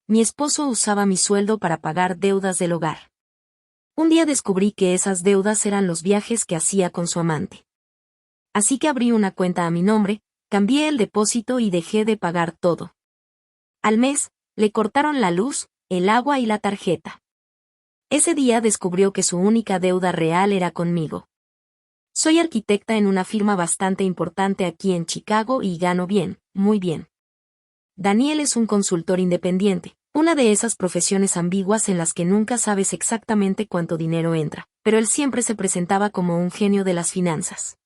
mi esposo usaba mi sueldo para pagar deudas del hogar. Un día descubrí que esas deudas eran los viajes que hacía con su amante. Así que abrí una cuenta a mi nombre, cambié el depósito y dejé de pagar todo. Al mes, le cortaron la luz, el agua y la tarjeta. Ese día descubrió que su única deuda real era conmigo. Soy arquitecta en una firma bastante importante aquí en Chicago y gano bien, muy bien. Daniel es un consultor independiente, una de esas profesiones ambiguas en las que nunca sabes exactamente cuánto dinero entra, pero él siempre se presentaba como un genio de las finanzas.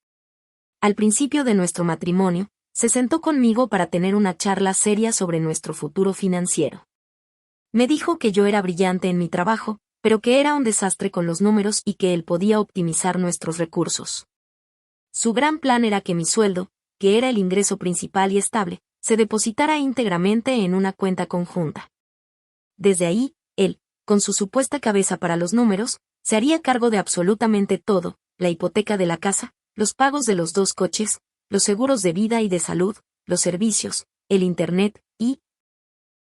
Al principio de nuestro matrimonio, se sentó conmigo para tener una charla seria sobre nuestro futuro financiero. Me dijo que yo era brillante en mi trabajo, pero que era un desastre con los números y que él podía optimizar nuestros recursos. Su gran plan era que mi sueldo, que era el ingreso principal y estable, se depositara íntegramente en una cuenta conjunta. Desde ahí, él, con su supuesta cabeza para los números, se haría cargo de absolutamente todo: la hipoteca de la casa, los pagos de los 2 coches, los seguros de vida y de salud, los servicios, el internet y,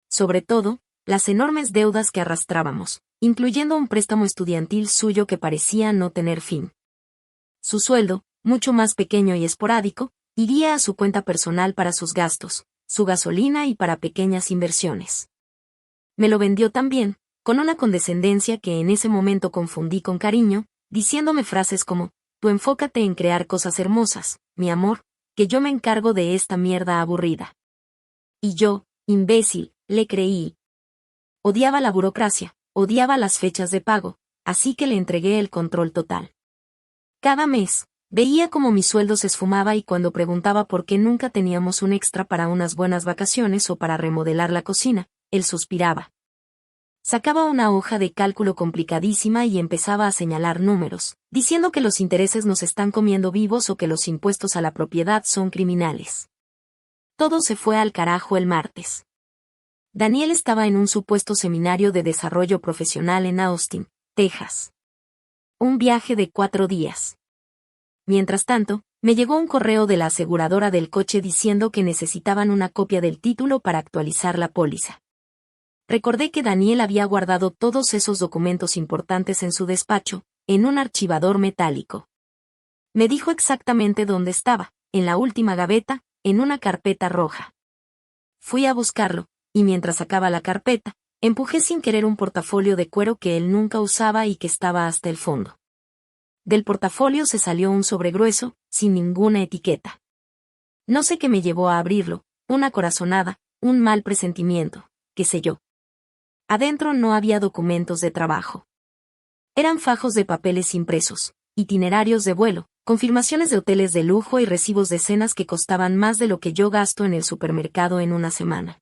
sobre todo, las enormes deudas que arrastrábamos, incluyendo un préstamo estudiantil suyo que parecía no tener fin. Su sueldo, mucho más pequeño y esporádico, iría a su cuenta personal para sus gastos, su gasolina y para pequeñas inversiones. Me lo vendió también, con una condescendencia que en ese momento confundí con cariño, diciéndome frases como: tú enfócate en crear cosas hermosas, mi amor, que yo me encargo de esta mierda aburrida. Y yo, imbécil, le creí. Odiaba la burocracia, odiaba las fechas de pago, así que le entregué el control total. Cada mes, veía cómo mi sueldo se esfumaba y cuando preguntaba por qué nunca teníamos un extra para unas buenas vacaciones o para remodelar la cocina, él suspiraba. Sacaba una hoja de cálculo complicadísima y empezaba a señalar números, diciendo que los intereses nos están comiendo vivos o que los impuestos a la propiedad son criminales. Todo se fue al carajo el martes. Daniel estaba en un supuesto seminario de desarrollo profesional en Austin, Texas. Un viaje de 4 días. Mientras tanto, me llegó un correo de la aseguradora del coche diciendo que necesitaban una copia del título para actualizar la póliza. Recordé que Daniel había guardado todos esos documentos importantes en su despacho, en un archivador metálico. Me dijo exactamente dónde estaba: en la última gaveta, en una carpeta roja. Fui a buscarlo, y mientras sacaba la carpeta, empujé sin querer un portafolio de cuero que él nunca usaba y que estaba hasta el fondo. Del portafolio se salió un sobre grueso, sin ninguna etiqueta. No sé qué me llevó a abrirlo: una corazonada, un mal presentimiento, qué sé yo. Adentro no había documentos de trabajo. Eran fajos de papeles impresos, itinerarios de vuelo, confirmaciones de hoteles de lujo y recibos de cenas que costaban más de lo que yo gasto en el supermercado en una semana.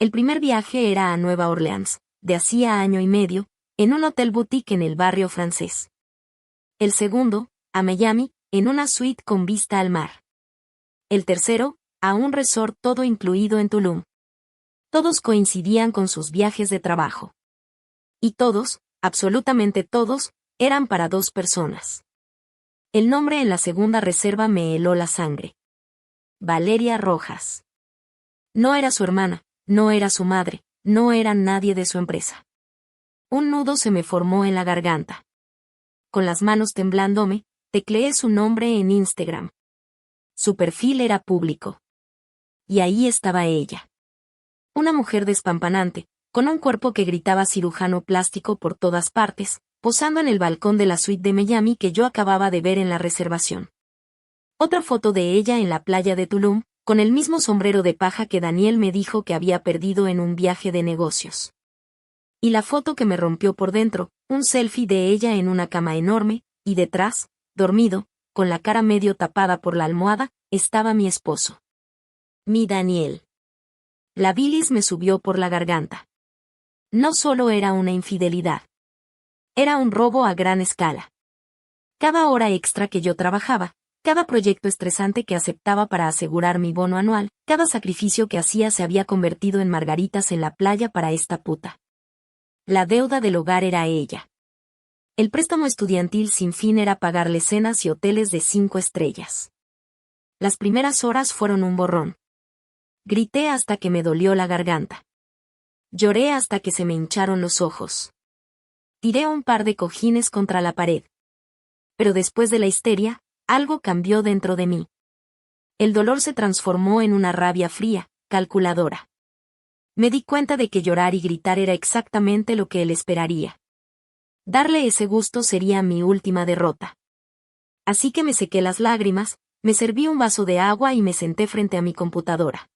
El primer viaje era a Nueva Orleans, de hacía año y medio, en un hotel boutique en el barrio francés. El segundo, a Miami, en una suite con vista al mar. El tercero, a un resort todo incluido en Tulum. Todos coincidían con sus viajes de trabajo. Y todos, absolutamente todos, eran para 2 personas. El nombre en la segunda reserva me heló la sangre. Valeria Rojas. No era su hermana, no era su madre, no era nadie de su empresa. Un nudo se me formó en la garganta. Con las manos temblándome, tecleé su nombre en Instagram. Su perfil era público. Y ahí estaba ella. Una mujer despampanante, con un cuerpo que gritaba cirujano plástico por todas partes, posando en el balcón de la suite de Miami que yo acababa de ver en la reservación. Otra foto de ella en la playa de Tulum, con el mismo sombrero de paja que Daniel me dijo que había perdido en un viaje de negocios. Y la foto que me rompió por dentro, un selfie de ella en una cama enorme, y detrás, dormido, con la cara medio tapada por la almohada, estaba mi esposo. Mi Daniel. La bilis me subió por la garganta. No solo era una infidelidad. Era un robo a gran escala. Cada hora extra que yo trabajaba, cada proyecto estresante que aceptaba para asegurar mi bono anual, cada sacrificio que hacía se había convertido en margaritas en la playa para esta puta. La deuda del hogar era ella. El préstamo estudiantil sin fin era pagarle cenas y hoteles de 5 estrellas. Las primeras horas fueron un borrón. Grité hasta que me dolió la garganta. Lloré hasta que se me hincharon los ojos. Tiré un par de cojines contra la pared. Pero después de la histeria, algo cambió dentro de mí. El dolor se transformó en una rabia fría, calculadora. Me di cuenta de que llorar y gritar era exactamente lo que él esperaría. Darle ese gusto sería mi última derrota. Así que me sequé las lágrimas, me serví un vaso de agua y me senté frente a mi computadora.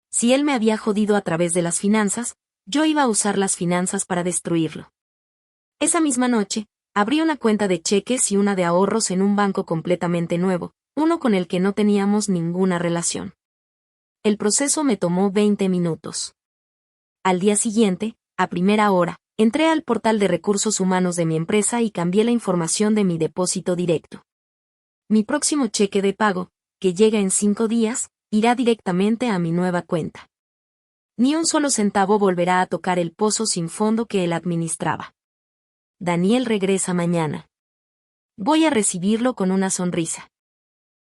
Si él me había jodido a través de las finanzas, yo iba a usar las finanzas para destruirlo. Esa misma noche, abrí una cuenta de cheques y una de ahorros en un banco completamente nuevo, uno con el que no teníamos ninguna relación. El proceso me tomó 20 minutos. Al día siguiente, a primera hora, entré al portal de recursos humanos de mi empresa y cambié la información de mi depósito directo. Mi próximo cheque de pago, que llega en 5 días, irá directamente a mi nueva cuenta. Ni un solo centavo volverá a tocar el pozo sin fondo que él administraba. Daniel regresa mañana. Voy a recibirlo con una sonrisa.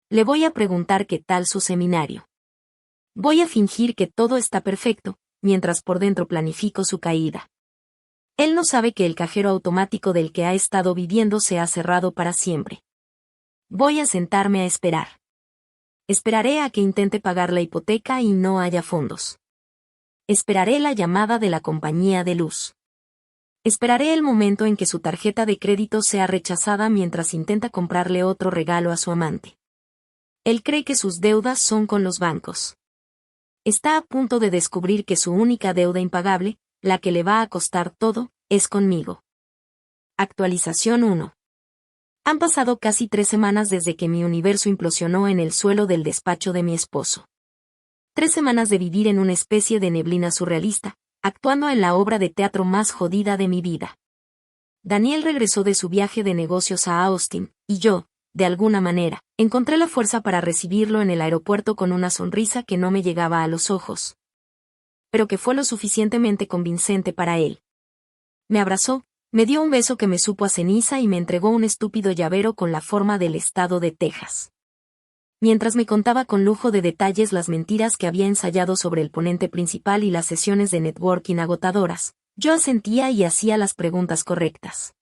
Le voy a preguntar qué tal su seminario. Voy a fingir que todo está perfecto, mientras por dentro planifico su caída. Él no sabe que el cajero automático del que ha estado viviendo se ha cerrado para siempre. Voy a sentarme a esperar. Esperaré a que intente pagar la hipoteca y no haya fondos. Esperaré la llamada de la compañía de luz. Esperaré el momento en que su tarjeta de crédito sea rechazada mientras intenta comprarle otro regalo a su amante. Él cree que sus deudas son con los bancos. Está a punto de descubrir que su única deuda impagable, la que le va a costar todo, es conmigo. Actualización 1. Han pasado casi 3 semanas desde que mi universo implosionó en el suelo del despacho de mi esposo. 3 semanas de vivir en una especie de neblina surrealista, actuando en la obra de teatro más jodida de mi vida. Daniel regresó de su viaje de negocios a Austin, y yo, de alguna manera, encontré la fuerza para recibirlo en el aeropuerto con una sonrisa que no me llegaba a los ojos, pero que fue lo suficientemente convincente para él. Me abrazó, me dio un beso que me supo a ceniza y me entregó un estúpido llavero con la forma del estado de Texas. Mientras me contaba con lujo de detalles las mentiras que había ensayado sobre el ponente principal y las sesiones de networking agotadoras, yo asentía y hacía las preguntas correctas.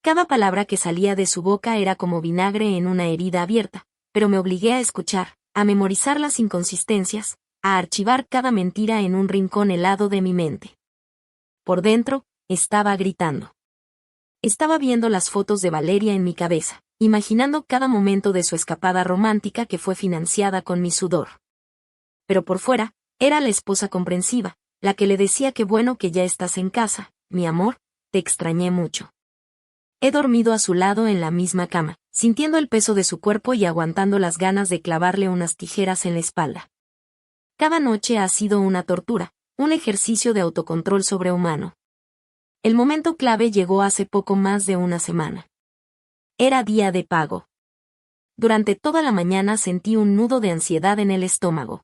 Cada palabra que salía de su boca era como vinagre en una herida abierta, pero me obligué a escuchar, a memorizar las inconsistencias, a archivar cada mentira en un rincón helado de mi mente. Por dentro, estaba gritando. Estaba viendo las fotos de Valeria en mi cabeza, imaginando cada momento de su escapada romántica que fue financiada con mi sudor. Pero por fuera, era la esposa comprensiva, la que le decía que bueno que ya estás en casa, mi amor, te extrañé mucho. He dormido a su lado en la misma cama, sintiendo el peso de su cuerpo y aguantando las ganas de clavarle unas tijeras en la espalda. Cada noche ha sido una tortura, un ejercicio de autocontrol sobrehumano. El momento clave llegó hace poco más de una semana. Era día de pago. Durante toda la mañana sentí un nudo de ansiedad en el estómago.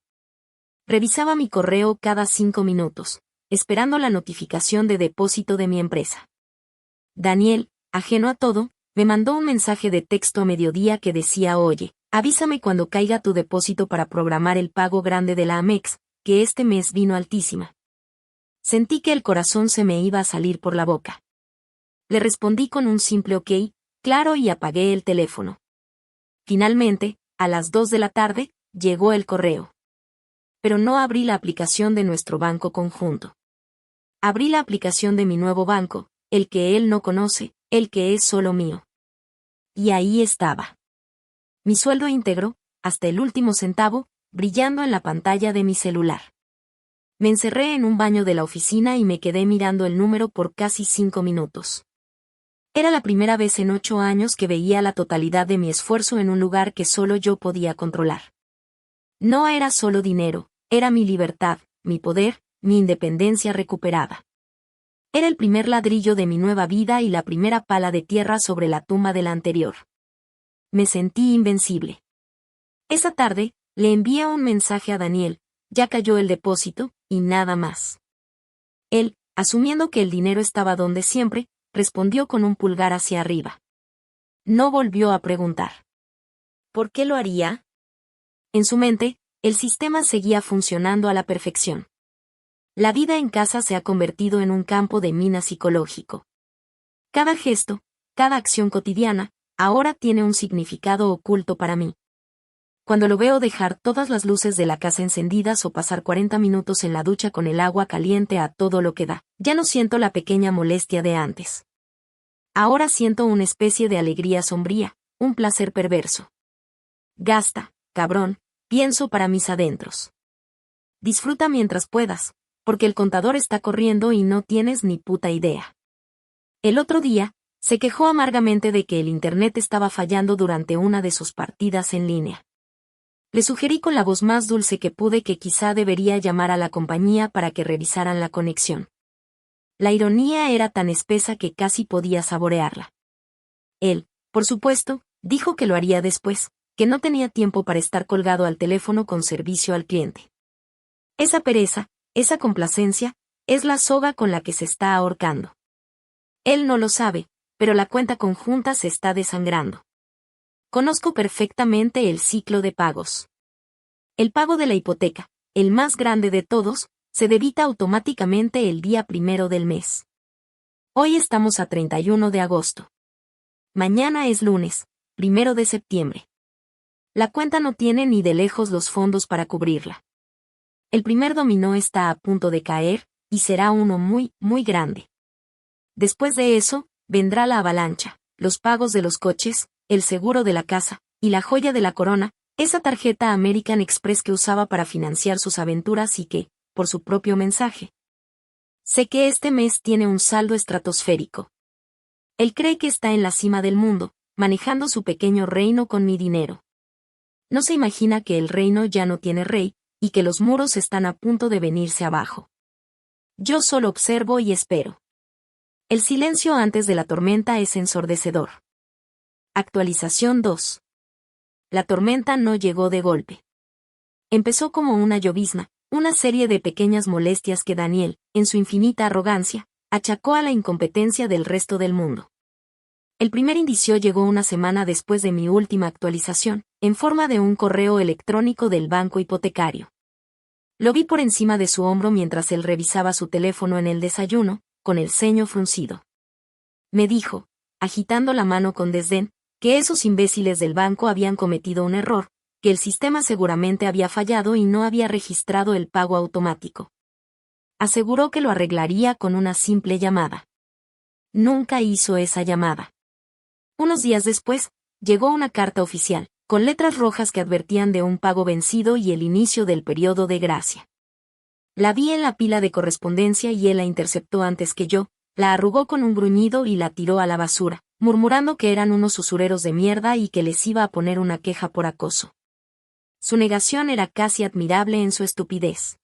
Revisaba mi correo cada 5 minutos, esperando la notificación de depósito de mi empresa. Daniel, ajeno a todo, me mandó un mensaje de texto a mediodía que decía: oye, avísame cuando caiga tu depósito para programar el pago grande de la Amex, que este mes vino altísima. Sentí que el corazón se me iba a salir por la boca. Le respondí con un simple ok, claro, y apagué el teléfono. Finalmente, a las 2 de la tarde, llegó el correo. Pero no abrí la aplicación de nuestro banco conjunto. Abrí la aplicación de mi nuevo banco, el que él no conoce, el que es solo mío. Y ahí estaba. Mi sueldo íntegro, hasta el último centavo, brillando en la pantalla de mi celular. Me encerré en un baño de la oficina y me quedé mirando el número por casi 5 minutos. Era la primera vez en 8 años que veía la totalidad de mi esfuerzo en un lugar que solo yo podía controlar. No era solo dinero, era mi libertad, mi poder, mi independencia recuperada. Era el primer ladrillo de mi nueva vida y la primera pala de tierra sobre la tumba de la anterior. Me sentí invencible. Esa tarde, le envié un mensaje a Daniel: ya cayó el depósito, y nada más. Él, asumiendo que el dinero estaba donde siempre, respondió con un pulgar hacia arriba. No volvió a preguntar. ¿Por qué lo haría? En su mente, el sistema seguía funcionando a la perfección. La vida en casa se ha convertido en un campo de mina psicológico. Cada gesto, cada acción cotidiana, ahora tiene un significado oculto para mí. Cuando lo veo dejar todas las luces de la casa encendidas o pasar 40 minutos en la ducha con el agua caliente a todo lo que da, ya no siento la pequeña molestia de antes. Ahora siento una especie de alegría sombría, un placer perverso. Gasta, cabrón, pienso para mis adentros. Disfruta mientras puedas, porque el contador está corriendo y no tienes ni puta idea. El otro día, se quejó amargamente de que el internet estaba fallando durante una de sus partidas en línea. Le sugerí con la voz más dulce que pude que quizá debería llamar a la compañía para que revisaran la conexión. La ironía era tan espesa que casi podía saborearla. Él, por supuesto, dijo que lo haría después, que no tenía tiempo para estar colgado al teléfono con servicio al cliente. Esa pereza, esa complacencia, es la soga con la que se está ahorcando. Él no lo sabe, pero la cuenta conjunta se está desangrando. Conozco perfectamente el ciclo de pagos. El pago de la hipoteca, el más grande de todos, se debita automáticamente el día 1 del mes. Hoy estamos a 31 de agosto. Mañana es lunes, 1 de septiembre. La cuenta no tiene ni de lejos los fondos para cubrirla. El primer dominó está a punto de caer, y será uno muy, muy grande. Después de eso, vendrá la avalancha, los pagos de los coches, el seguro de la casa, y la joya de la corona, esa tarjeta American Express que usaba para financiar sus aventuras y que, por su propio mensaje. Sé que este mes tiene un saldo estratosférico. Él cree que está en la cima del mundo, manejando su pequeño reino con mi dinero. No se imagina que el reino ya no tiene rey, y que los muros están a punto de venirse abajo. Yo solo observo y espero. El silencio antes de la tormenta es ensordecedor. Actualización 2. La tormenta no llegó de golpe. Empezó como una llovizna, una serie de pequeñas molestias que Daniel, en su infinita arrogancia, achacó a la incompetencia del resto del mundo. El primer indicio llegó una semana después de mi última actualización, en forma de un correo electrónico del banco hipotecario. Lo vi por encima de su hombro mientras él revisaba su teléfono en el desayuno, con el ceño fruncido. Me dijo, agitando la mano con desdén, que esos imbéciles del banco habían cometido un error, que el sistema seguramente había fallado y no había registrado el pago automático. Aseguró que lo arreglaría con una simple llamada. Nunca hizo esa llamada. Unos días después, llegó una carta oficial, con letras rojas que advertían de un pago vencido y el inicio del periodo de gracia. La vi en la pila de correspondencia y él la interceptó antes que yo, la arrugó con un gruñido y la tiró a la basura, murmurando que eran unos usureros de mierda y que les iba a poner una queja por acoso. Su negación era casi admirable en su estupidez.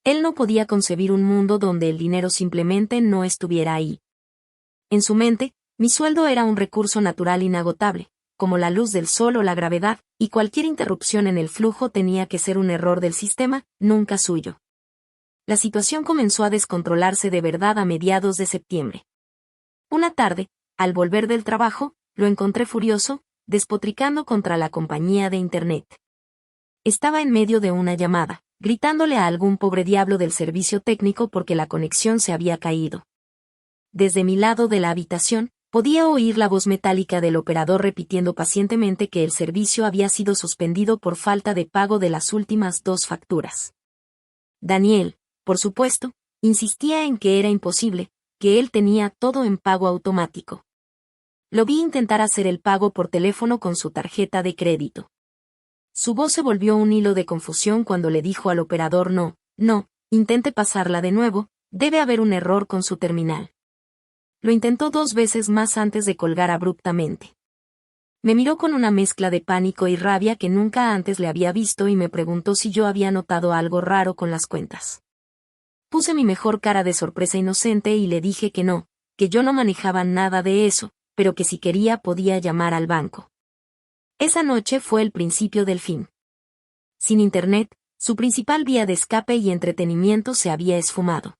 Él no podía concebir un mundo donde el dinero simplemente no estuviera ahí. En su mente, mi sueldo era un recurso natural inagotable, como la luz del sol o la gravedad, y cualquier interrupción en el flujo tenía que ser un error del sistema, nunca suyo. La situación comenzó a descontrolarse de verdad a mediados de septiembre. Una tarde, al volver del trabajo, lo encontré furioso, despotricando contra la compañía de Internet. Estaba en medio de una llamada, gritándole a algún pobre diablo del servicio técnico porque la conexión se había caído. Desde mi lado de la habitación, podía oír la voz metálica del operador repitiendo pacientemente que el servicio había sido suspendido por falta de pago de las últimas 2 facturas. Daniel, por supuesto, insistía en que era imposible, que él tenía todo en pago automático. Lo vi intentar hacer el pago por teléfono con su tarjeta de crédito. Su voz se volvió un hilo de confusión cuando le dijo al operador no, intente pasarla de nuevo, debe haber un error con su terminal. Lo intentó 2 veces más antes de colgar abruptamente. Me miró con una mezcla de pánico y rabia que nunca antes le había visto y me preguntó si yo había notado algo raro con las cuentas. Puse mi mejor cara de sorpresa inocente y le dije que no, que yo no manejaba nada de eso, pero que si quería podía llamar al banco. Esa noche fue el principio del fin. Sin internet, su principal vía de escape y entretenimiento se había esfumado.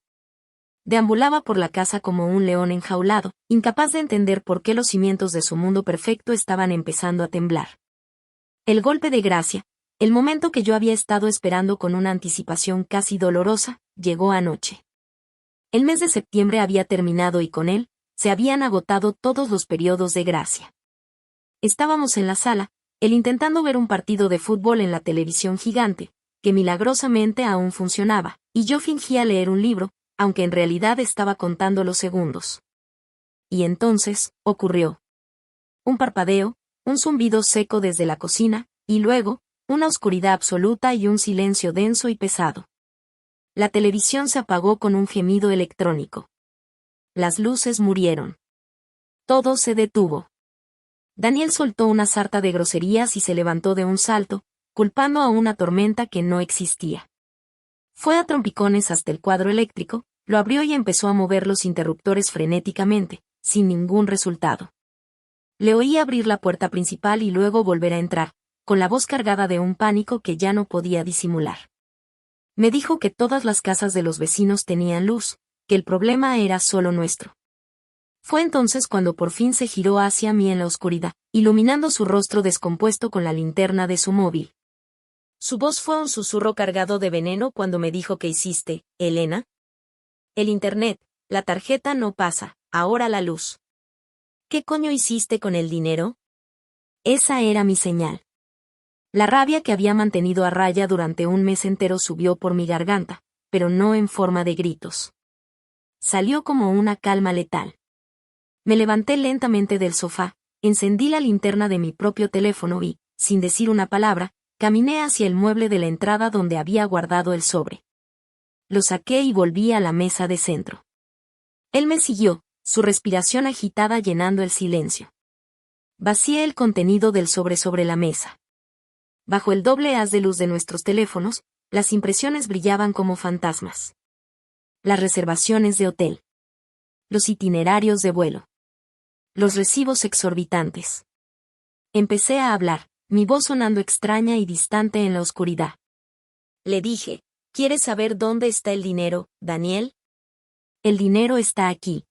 Deambulaba por la casa como un león enjaulado, incapaz de entender por qué los cimientos de su mundo perfecto estaban empezando a temblar. El golpe de gracia, El momento que yo había estado esperando con una anticipación casi dolorosa, llegó anoche. El mes de septiembre había terminado y con él, se habían agotado todos los periodos de gracia. Estábamos en la sala, él intentando ver un partido de fútbol en la televisión gigante, que milagrosamente aún funcionaba, y yo fingía leer un libro, aunque en realidad estaba contando los segundos. Y entonces, ocurrió. Un parpadeo, un zumbido seco desde la cocina, y luego, una oscuridad absoluta y un silencio denso y pesado. La televisión se apagó con un gemido electrónico. Las luces murieron. Todo se detuvo. Daniel soltó una sarta de groserías y se levantó de un salto, culpando a una tormenta que no existía. Fue a trompicones hasta el cuadro eléctrico, lo abrió y empezó a mover los interruptores frenéticamente, sin ningún resultado. Le oí abrir la puerta principal y luego volver a entrar, con la voz cargada de un pánico que ya no podía disimular. Me dijo que todas las casas de los vecinos tenían luz, que el problema era solo nuestro. Fue entonces cuando por fin se giró hacia mí en la oscuridad, iluminando su rostro descompuesto con la linterna de su móvil. Su voz fue un susurro cargado de veneno cuando me dijo: ¿qué hiciste, Elena? El internet, la tarjeta no pasa, ahora la luz. ¿Qué coño hiciste con el dinero? Esa era mi señal. La rabia que había mantenido a raya durante un mes entero subió por mi garganta, pero no en forma de gritos. Salió como una calma letal. Me levanté lentamente del sofá, encendí la linterna de mi propio teléfono y, sin decir una palabra, caminé hacia el mueble de la entrada donde había guardado el sobre. Lo saqué y volví a la mesa de centro. Él me siguió, su respiración agitada llenando el silencio. Vacié el contenido del sobre la mesa. Bajo el doble haz de luz de nuestros teléfonos, las impresiones brillaban como fantasmas. Las reservaciones de hotel. Los itinerarios de vuelo. Los recibos exorbitantes. Empecé a hablar, mi voz sonando extraña y distante en la oscuridad. Le dije: ¿quieres saber dónde está el dinero, Daniel? El dinero está aquí.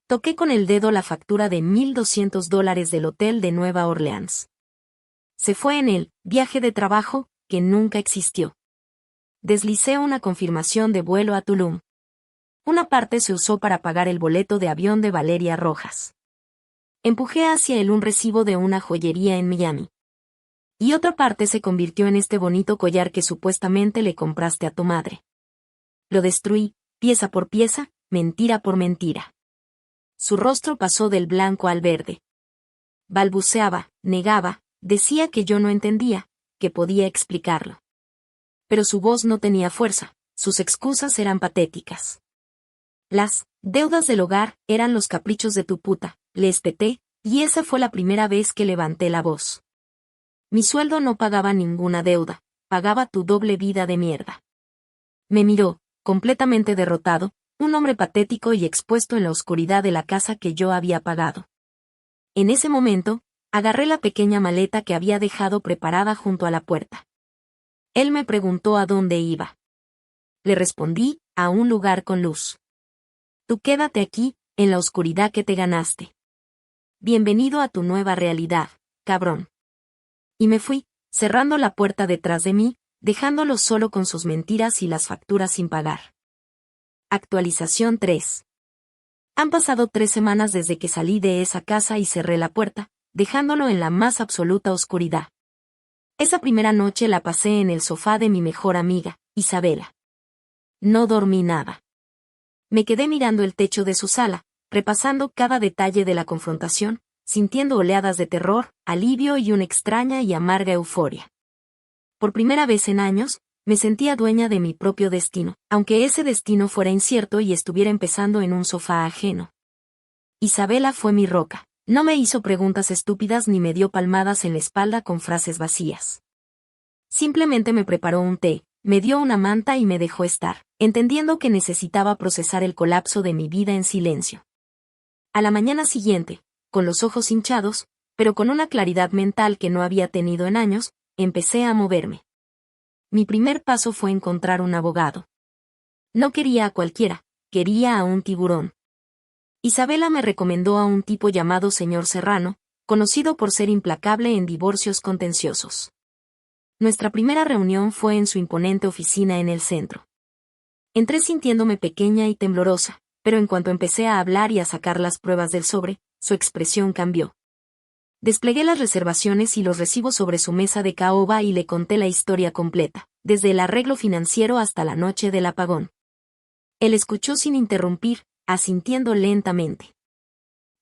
Toqué con el dedo la factura de $1,200 del hotel de Nueva Orleans. Se fue en el viaje de trabajo, que nunca existió. Deslicé una confirmación de vuelo a Tulum. Una parte se usó para pagar el boleto de avión de Valeria Rojas. Empujé hacia él un recibo de una joyería en Miami. Y otra parte se convirtió en este bonito collar que supuestamente le compraste a tu madre. Lo destruí, pieza por pieza, mentira por mentira. Su rostro pasó del blanco al verde. Balbuceaba, negaba, decía que yo no entendía, que podía explicarlo. Pero su voz no tenía fuerza, sus excusas eran patéticas. Las deudas del hogar eran los caprichos de tu puta, le espeté, y esa fue la primera vez que levanté la voz. Mi sueldo no pagaba ninguna deuda, pagaba tu doble vida de mierda. Me miró, completamente derrotado, un hombre patético y expuesto en la oscuridad de la casa que yo había pagado. En ese momento, agarré la pequeña maleta que había dejado preparada junto a la puerta. Él me preguntó a dónde iba. Le respondí: a un lugar con luz. Tú quédate aquí, en la oscuridad que te ganaste. Bienvenido a tu nueva realidad, cabrón. Y me fui, cerrando la puerta detrás de mí, dejándolo solo con sus mentiras y las facturas sin pagar. Actualización 3. Han pasado 3 semanas desde que salí de esa casa y cerré la puerta, dejándolo en la más absoluta oscuridad. Esa primera noche la pasé en el sofá de mi mejor amiga, Isabela. No dormí nada. Me quedé mirando el techo de su sala, repasando cada detalle de la confrontación, sintiendo oleadas de terror, alivio y una extraña y amarga euforia. Por primera vez en años, me sentía dueña de mi propio destino, aunque ese destino fuera incierto y estuviera empezando en un sofá ajeno. Isabela fue mi roca. No me hizo preguntas estúpidas ni me dio palmadas en la espalda con frases vacías. Simplemente me preparó un té, me dio una manta y me dejó estar, entendiendo que necesitaba procesar el colapso de mi vida en silencio. A la mañana siguiente, con los ojos hinchados, pero con una claridad mental que no había tenido en años, empecé a moverme. Mi primer paso fue encontrar un abogado. No quería a cualquiera, quería a un tiburón. Isabela me recomendó a un tipo llamado señor Serrano, conocido por ser implacable en divorcios contenciosos. Nuestra primera reunión fue en su imponente oficina en el centro. Entré sintiéndome pequeña y temblorosa, pero en cuanto empecé a hablar y a sacar las pruebas del sobre, su expresión cambió. Desplegué las reservaciones y los recibos sobre su mesa de caoba y le conté la historia completa, desde el arreglo financiero hasta la noche del apagón. Él escuchó sin interrumpir, asintiendo lentamente.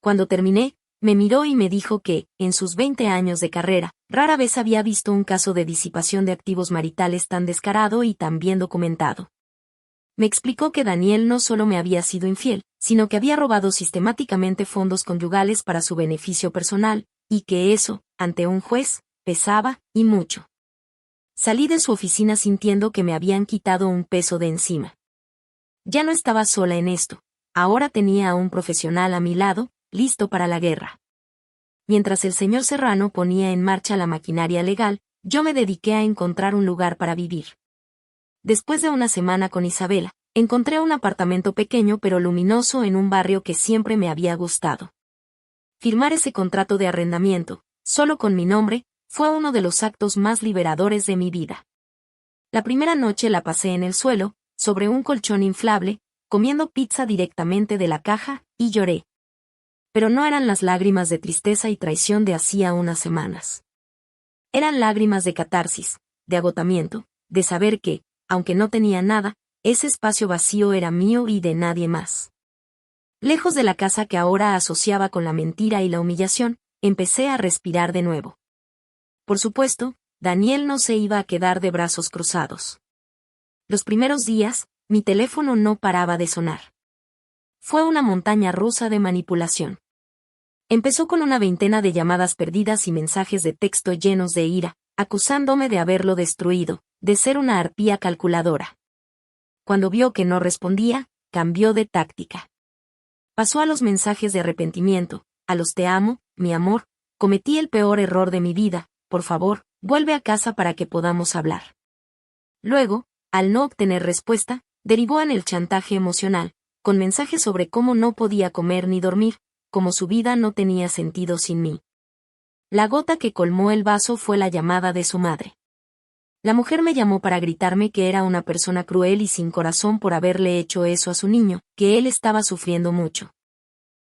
Cuando terminé, me miró y me dijo que, en sus 20 años de carrera, rara vez había visto un caso de disipación de activos maritales tan descarado y tan bien documentado. Me explicó que Daniel no solo me había sido infiel, sino que había robado sistemáticamente fondos conyugales para su beneficio personal, y que eso, ante un juez, pesaba, y mucho. Salí de su oficina sintiendo que me habían quitado un peso de encima. Ya no estaba sola en esto, ahora tenía a un profesional a mi lado, listo para la guerra. Mientras el señor Serrano ponía en marcha la maquinaria legal, yo me dediqué a encontrar un lugar para vivir. Después de una semana con Isabela, encontré un apartamento pequeño pero luminoso en un barrio que siempre me había gustado. Firmar ese contrato de arrendamiento, solo con mi nombre, fue uno de los actos más liberadores de mi vida. La primera noche la pasé en el suelo, sobre un colchón inflable, comiendo pizza directamente de la caja, y lloré. Pero no eran las lágrimas de tristeza y traición de hacía unas semanas. Eran lágrimas de catarsis, de agotamiento, de saber que, aunque no tenía nada, ese espacio vacío era mío y de nadie más. Lejos de la casa que ahora asociaba con la mentira y la humillación, empecé a respirar de nuevo. Por supuesto, Daniel no se iba a quedar de brazos cruzados. Los primeros días, mi teléfono no paraba de sonar. Fue una montaña rusa de manipulación. Empezó con una veintena de llamadas perdidas y mensajes de texto llenos de ira, acusándome de haberlo destruido, de ser una arpía calculadora. Cuando vio que no respondía, cambió de táctica. Pasó a los mensajes de arrepentimiento, a los te amo, mi amor, cometí el peor error de mi vida, por favor, vuelve a casa para que podamos hablar. Luego, al no obtener respuesta, derivó en el chantaje emocional, con mensajes sobre cómo no podía comer ni dormir, como su vida no tenía sentido sin mí. La gota que colmó el vaso fue la llamada de su madre. La mujer me llamó para gritarme que era una persona cruel y sin corazón por haberle hecho eso a su niño, que él estaba sufriendo mucho.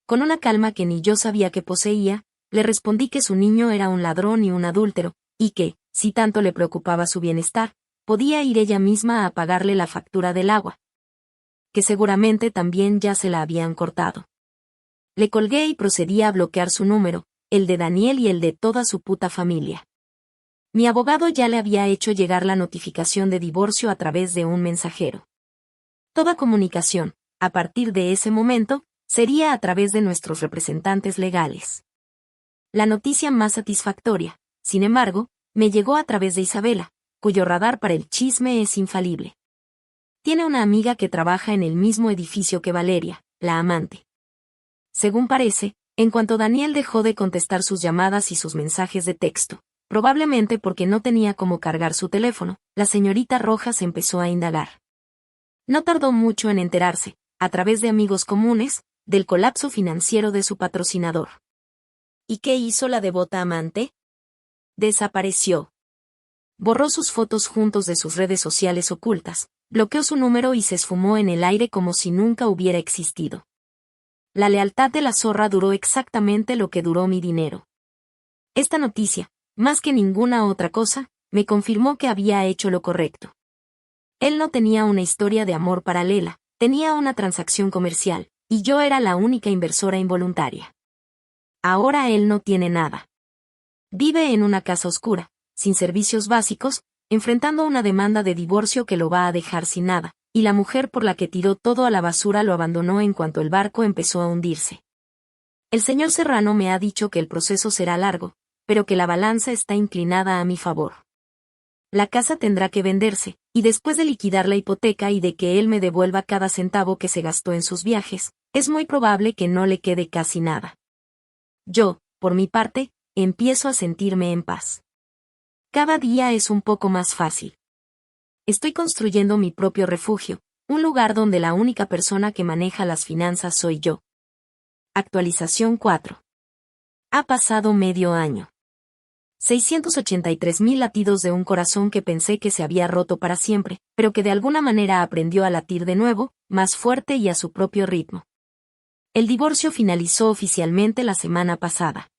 Con una calma que ni yo sabía que poseía, le respondí que su niño era un ladrón y un adúltero, y que, si tanto le preocupaba su bienestar, podía ir ella misma a pagarle la factura del agua, que seguramente también ya se la habían cortado. Le colgué y procedí a bloquear su número, el de Daniel y el de toda su puta familia. Mi abogado ya le había hecho llegar la notificación de divorcio a través de un mensajero. Toda comunicación, a partir de ese momento, sería a través de nuestros representantes legales. La noticia más satisfactoria, sin embargo, me llegó a través de Isabela, cuyo radar para el chisme es infalible. Tiene una amiga que trabaja en el mismo edificio que Valeria, la amante. Según parece, en cuanto Daniel dejó de contestar sus llamadas y sus mensajes de texto, probablemente porque no tenía cómo cargar su teléfono, la señorita Rojas empezó a indagar. No tardó mucho en enterarse, a través de amigos comunes, del colapso financiero de su patrocinador. ¿Y qué hizo la devota amante? Desapareció. Borró sus fotos juntos de sus redes sociales ocultas, bloqueó su número y se esfumó en el aire como si nunca hubiera existido. La lealtad de la zorra duró exactamente lo que duró mi dinero. Esta noticia, más que ninguna otra cosa, me confirmó que había hecho lo correcto. Él no tenía una historia de amor paralela, tenía una transacción comercial, y yo era la única inversora involuntaria. Ahora él no tiene nada. Vive en una casa oscura, sin servicios básicos, enfrentando una demanda de divorcio que lo va a dejar sin nada, y la mujer por la que tiró todo a la basura lo abandonó en cuanto el barco empezó a hundirse. El señor Serrano me ha dicho que el proceso será largo, pero que la balanza está inclinada a mi favor. La casa tendrá que venderse, y después de liquidar la hipoteca y de que él me devuelva cada centavo que se gastó en sus viajes, es muy probable que no le quede casi nada. Yo, por mi parte, empiezo a sentirme en paz. Cada día es un poco más fácil. Estoy construyendo mi propio refugio, un lugar donde la única persona que maneja las finanzas soy yo. Actualización 4. Ha pasado medio año. 683.000 latidos de un corazón que pensé que se había roto para siempre, pero que de alguna manera aprendió a latir de nuevo, más fuerte y a su propio ritmo. El divorcio finalizó oficialmente la semana pasada.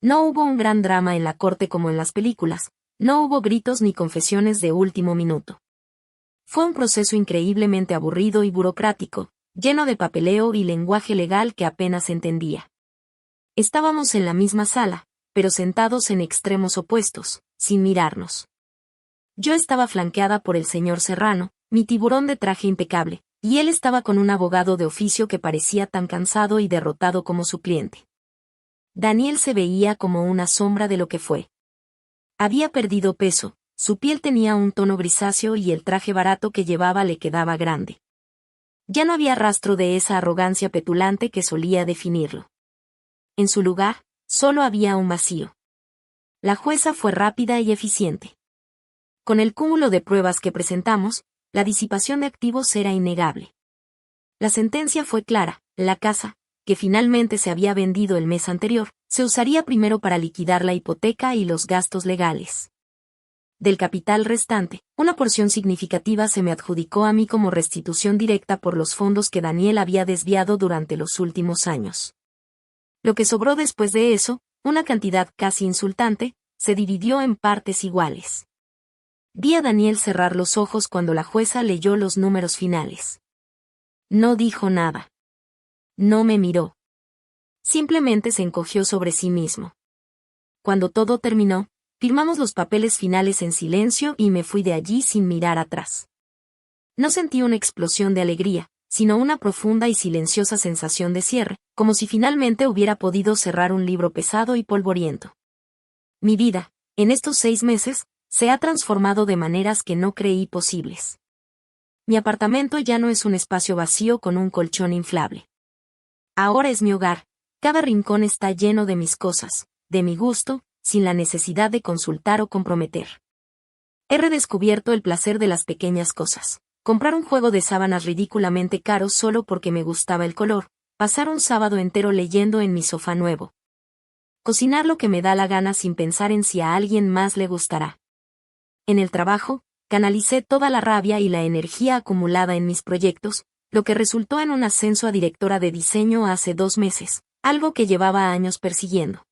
No hubo un gran drama en la corte como en las películas, no hubo gritos ni confesiones de último minuto. Fue un proceso increíblemente aburrido y burocrático, lleno de papeleo y lenguaje legal que apenas entendía. Estábamos en la misma sala, pero sentados en extremos opuestos, sin mirarnos. Yo estaba flanqueada por el señor Serrano, mi tiburón de traje impecable, y él estaba con un abogado de oficio que parecía tan cansado y derrotado como su cliente. Daniel se veía como una sombra de lo que fue. Había perdido peso, su piel tenía un tono grisáceo y el traje barato que llevaba le quedaba grande. Ya no había rastro de esa arrogancia petulante que solía definirlo. En su lugar, solo había un vacío. La jueza fue rápida y eficiente. Con el cúmulo de pruebas que presentamos, la disipación de activos era innegable. La sentencia fue clara: la casa, que finalmente se había vendido el mes anterior, se usaría primero para liquidar la hipoteca y los gastos legales. Del capital restante, una porción significativa se me adjudicó a mí como restitución directa por los fondos que Daniel había desviado durante los últimos años. Lo que sobró después de eso, una cantidad casi insultante, se dividió en partes iguales. Vi a Daniel cerrar los ojos cuando la jueza leyó los números finales. No dijo nada. No me miró. Simplemente se encogió sobre sí mismo. Cuando todo terminó, firmamos los papeles finales en silencio y me fui de allí sin mirar atrás. No sentí una explosión de alegría, sino una profunda y silenciosa sensación de cierre, como si finalmente hubiera podido cerrar un libro pesado y polvoriento. Mi vida, en estos 6 meses, se ha transformado de maneras que no creí posibles. Mi apartamento ya no es un espacio vacío con un colchón inflable. Ahora es mi hogar, cada rincón está lleno de mis cosas, de mi gusto, sin la necesidad de consultar o comprometer. He redescubierto el placer de las pequeñas cosas. Comprar un juego de sábanas ridículamente caro solo porque me gustaba el color, pasar un sábado entero leyendo en mi sofá nuevo. Cocinar lo que me da la gana sin pensar en si a alguien más le gustará. En el trabajo, canalicé toda la rabia y la energía acumulada en mis proyectos, lo que resultó en un ascenso a directora de diseño hace 2 meses, algo que llevaba años persiguiendo.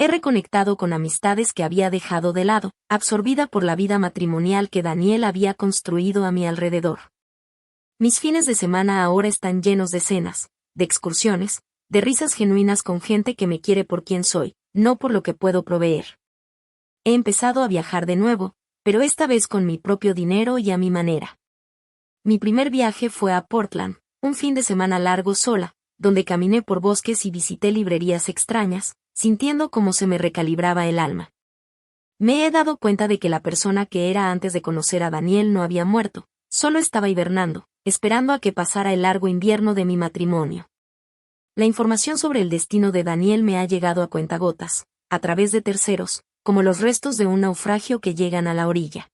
He reconectado con amistades que había dejado de lado, absorbida por la vida matrimonial que Daniel había construido a mi alrededor. Mis fines de semana ahora están llenos de cenas, de excursiones, de risas genuinas con gente que me quiere por quien soy, no por lo que puedo proveer. He empezado a viajar de nuevo, pero esta vez con mi propio dinero y a mi manera. Mi primer viaje fue a Portland, un fin de semana largo sola, donde caminé por bosques y visité librerías extrañas, sintiendo cómo se me recalibraba el alma. Me he dado cuenta de que la persona que era antes de conocer a Daniel no había muerto, solo estaba hibernando, esperando a que pasara el largo invierno de mi matrimonio. La información sobre el destino de Daniel me ha llegado a cuentagotas, a través de terceros, como los restos de un naufragio que llegan a la orilla.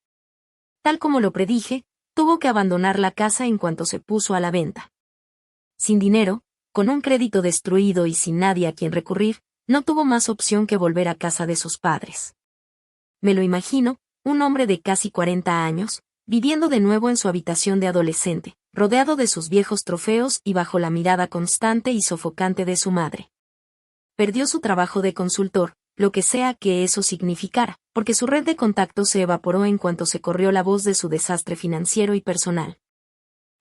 Tal como lo predije, tuvo que abandonar la casa en cuanto se puso a la venta. Sin dinero, con un crédito destruido y sin nadie a quien recurrir, no tuvo más opción que volver a casa de sus padres. Me lo imagino, un hombre de casi 40 años, viviendo de nuevo en su habitación de adolescente, rodeado de sus viejos trofeos y bajo la mirada constante y sofocante de su madre. Perdió su trabajo de consultor, lo que sea que eso significara, porque su red de contactos se evaporó en cuanto se corrió la voz de su desastre financiero y personal.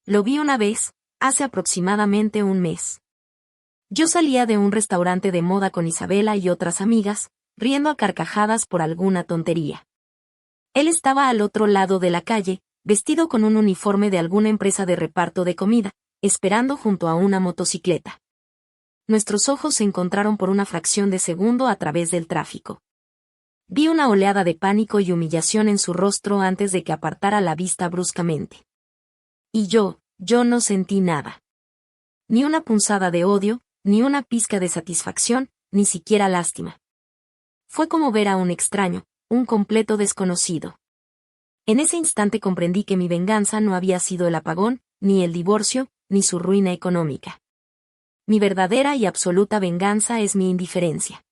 Lo vi una vez, hace aproximadamente un mes. Yo salía de un restaurante de moda con Isabela y otras amigas, riendo a carcajadas por alguna tontería. Él estaba al otro lado de la calle, vestido con un uniforme de alguna empresa de reparto de comida, esperando junto a una motocicleta. Nuestros ojos se encontraron por una fracción de segundo a través del tráfico. Vi una oleada de pánico y humillación en su rostro antes de que apartara la vista bruscamente. Y yo no sentí nada. Ni una punzada de odio, ni una pizca de satisfacción, ni siquiera lástima. Fue como ver a un extraño, un completo desconocido. En ese instante comprendí que mi venganza no había sido el apagón, ni el divorcio, ni su ruina económica. Mi verdadera y absoluta venganza es mi indiferencia.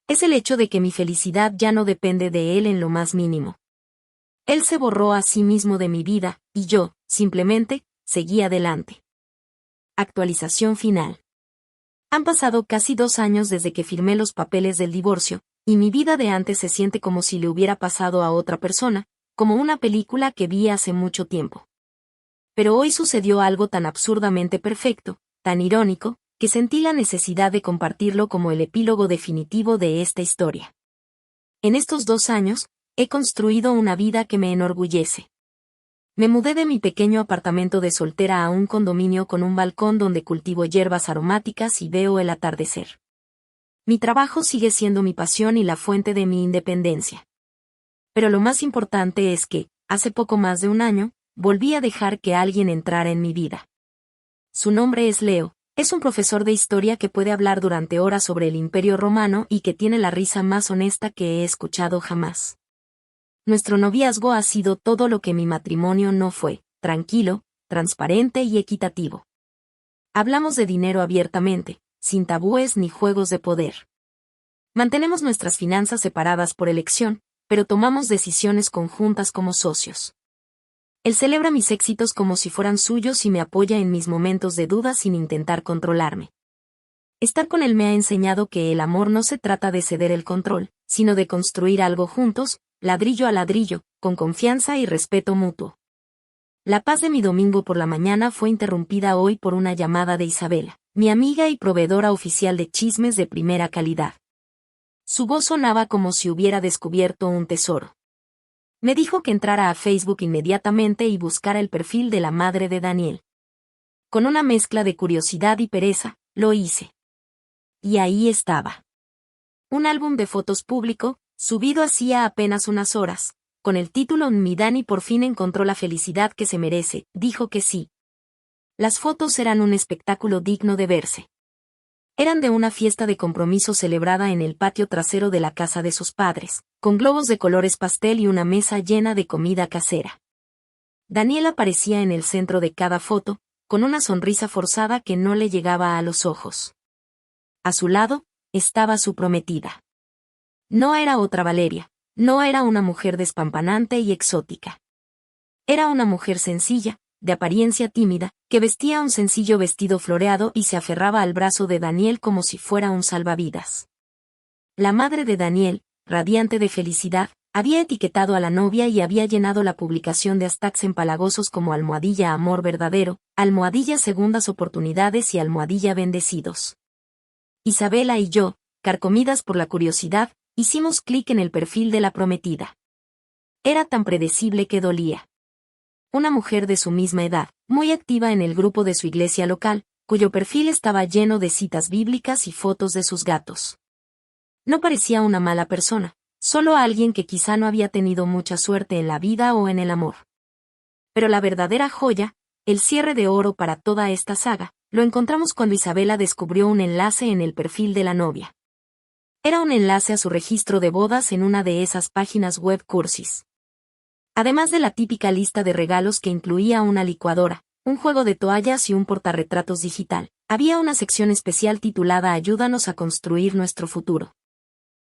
Es el hecho de que mi felicidad ya no depende de él en lo más mínimo. Él se borró a sí mismo de mi vida, y yo, simplemente, seguí adelante. Actualización final. Han pasado casi 2 años desde que firmé los papeles del divorcio, y mi vida de antes se siente como si le hubiera pasado a otra persona, como una película que vi hace mucho tiempo. Pero hoy sucedió algo tan absurdamente perfecto, tan irónico, que sentí la necesidad de compartirlo como el epílogo definitivo de esta historia. En estos 2 años, he construido una vida que me enorgullece. Me mudé de mi pequeño apartamento de soltera a un condominio con un balcón donde cultivo hierbas aromáticas y veo el atardecer. Mi trabajo sigue siendo mi pasión y la fuente de mi independencia. Pero lo más importante es que, hace poco más de 1 año, volví a dejar que alguien entrara en mi vida. Su nombre es Leo, es un profesor de historia que puede hablar durante horas sobre el Imperio Romano y que tiene la risa más honesta que he escuchado jamás. Nuestro noviazgo ha sido todo lo que mi matrimonio no fue, tranquilo, transparente y equitativo. Hablamos de dinero abiertamente, sin tabúes ni juegos de poder. Mantenemos nuestras finanzas separadas por elección, pero tomamos decisiones conjuntas como socios. Él celebra mis éxitos como si fueran suyos y me apoya en mis momentos de duda sin intentar controlarme. Estar con él me ha enseñado que el amor no se trata de ceder el control, sino de construir algo juntos, ladrillo a ladrillo, con confianza y respeto mutuo. La paz de mi domingo por la mañana fue interrumpida hoy por una llamada de Isabela, mi amiga y proveedora oficial de chismes de primera calidad. Su voz sonaba como si hubiera descubierto un tesoro. Me dijo que entrara a Facebook inmediatamente y buscara el perfil de la madre de Daniel. Con una mezcla de curiosidad y pereza, lo hice. Y ahí estaba. Un álbum de fotos público, subido hacía apenas unas horas, con el título Mi Dani por fin encontró la felicidad que se merece, dijo que sí. Las fotos eran un espectáculo digno de verse. Eran de una fiesta de compromiso celebrada en el patio trasero de la casa de sus padres, con globos de colores pastel y una mesa llena de comida casera. Daniel aparecía en el centro de cada foto, con una sonrisa forzada que no le llegaba a los ojos. A su lado, estaba su prometida. No era otra Valeria, no era una mujer despampanante y exótica. Era una mujer sencilla, de apariencia tímida, que vestía un sencillo vestido floreado y se aferraba al brazo de Daniel como si fuera un salvavidas. La madre de Daniel, radiante de felicidad, había etiquetado a la novia y había llenado la publicación de hashtags empalagosos como almohadilla amor verdadero, almohadilla segundas oportunidades y almohadilla bendecidos. Isabela y yo, carcomidas por la curiosidad, hicimos clic en el perfil de la prometida. Era tan predecible que dolía. Una mujer de su misma edad, muy activa en el grupo de su iglesia local, cuyo perfil estaba lleno de citas bíblicas y fotos de sus gatos. No parecía una mala persona, solo alguien que quizá no había tenido mucha suerte en la vida o en el amor. Pero la verdadera joya, el cierre de oro para toda esta saga, lo encontramos cuando Isabela descubrió un enlace en el perfil de la novia. Era un enlace a su registro de bodas en una de esas páginas web cursis. Además de la típica lista de regalos que incluía una licuadora, un juego de toallas y un portarretratos digital, había una sección especial titulada Ayúdanos a construir nuestro futuro.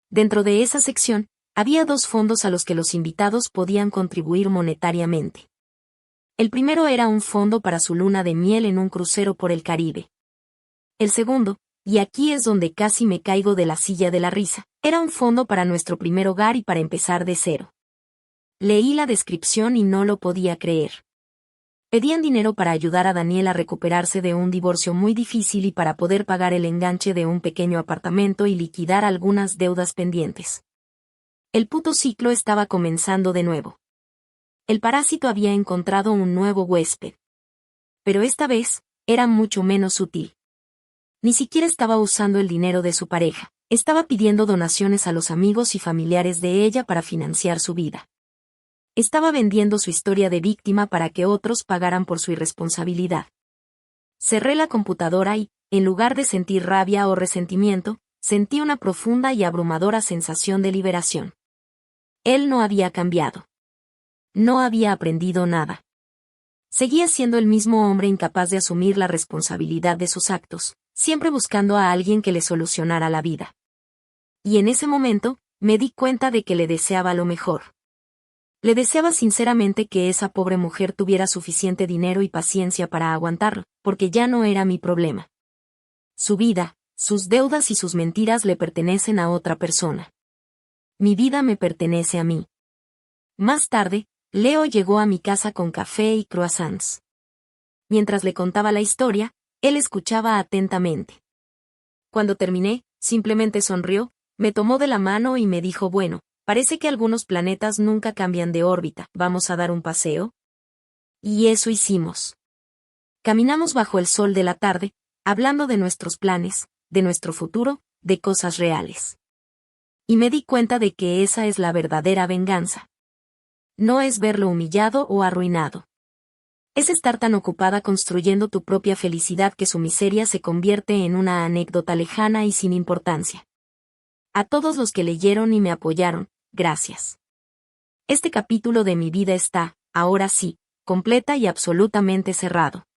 Dentro de esa sección, había 2 fondos a los que los invitados podían contribuir monetariamente. El primero era un fondo para su luna de miel en un crucero por el Caribe. El segundo, y aquí es donde casi me caigo de la silla de la risa, era un fondo para nuestro primer hogar y para empezar de cero. Leí la descripción y no lo podía creer. Pedían dinero para ayudar a Daniel a recuperarse de un divorcio muy difícil y para poder pagar el enganche de un pequeño apartamento y liquidar algunas deudas pendientes. El puto ciclo estaba comenzando de nuevo. El parásito había encontrado un nuevo huésped. Pero esta vez, era mucho menos sutil. Ni siquiera estaba usando el dinero de su pareja, estaba pidiendo donaciones a los amigos y familiares de ella para financiar su vida. Estaba vendiendo su historia de víctima para que otros pagaran por su irresponsabilidad. Cerré la computadora y, en lugar de sentir rabia o resentimiento, sentí una profunda y abrumadora sensación de liberación. Él no había cambiado. No había aprendido nada. Seguía siendo el mismo hombre incapaz de asumir la responsabilidad de sus actos, siempre buscando a alguien que le solucionara la vida. Y en ese momento, me di cuenta de que le deseaba lo mejor. Le deseaba sinceramente que esa pobre mujer tuviera suficiente dinero y paciencia para aguantarlo, porque ya no era mi problema. Su vida, sus deudas y sus mentiras le pertenecen a otra persona. Mi vida me pertenece a mí. Más tarde, Leo llegó a mi casa con café y croissants. Mientras le contaba la historia, él escuchaba atentamente. Cuando terminé, simplemente sonrió, me tomó de la mano y me dijo: bueno, parece que algunos planetas nunca cambian de órbita, ¿vamos a dar un paseo? Y eso hicimos. Caminamos bajo el sol de la tarde, hablando de nuestros planes, de nuestro futuro, de cosas reales. Y me di cuenta de que esa es la verdadera venganza. No es verlo humillado o arruinado. Es estar tan ocupada construyendo tu propia felicidad que su miseria se convierte en una anécdota lejana y sin importancia. A todos los que leyeron y me apoyaron, gracias. Este capítulo de mi vida está, ahora sí, completa y absolutamente cerrado.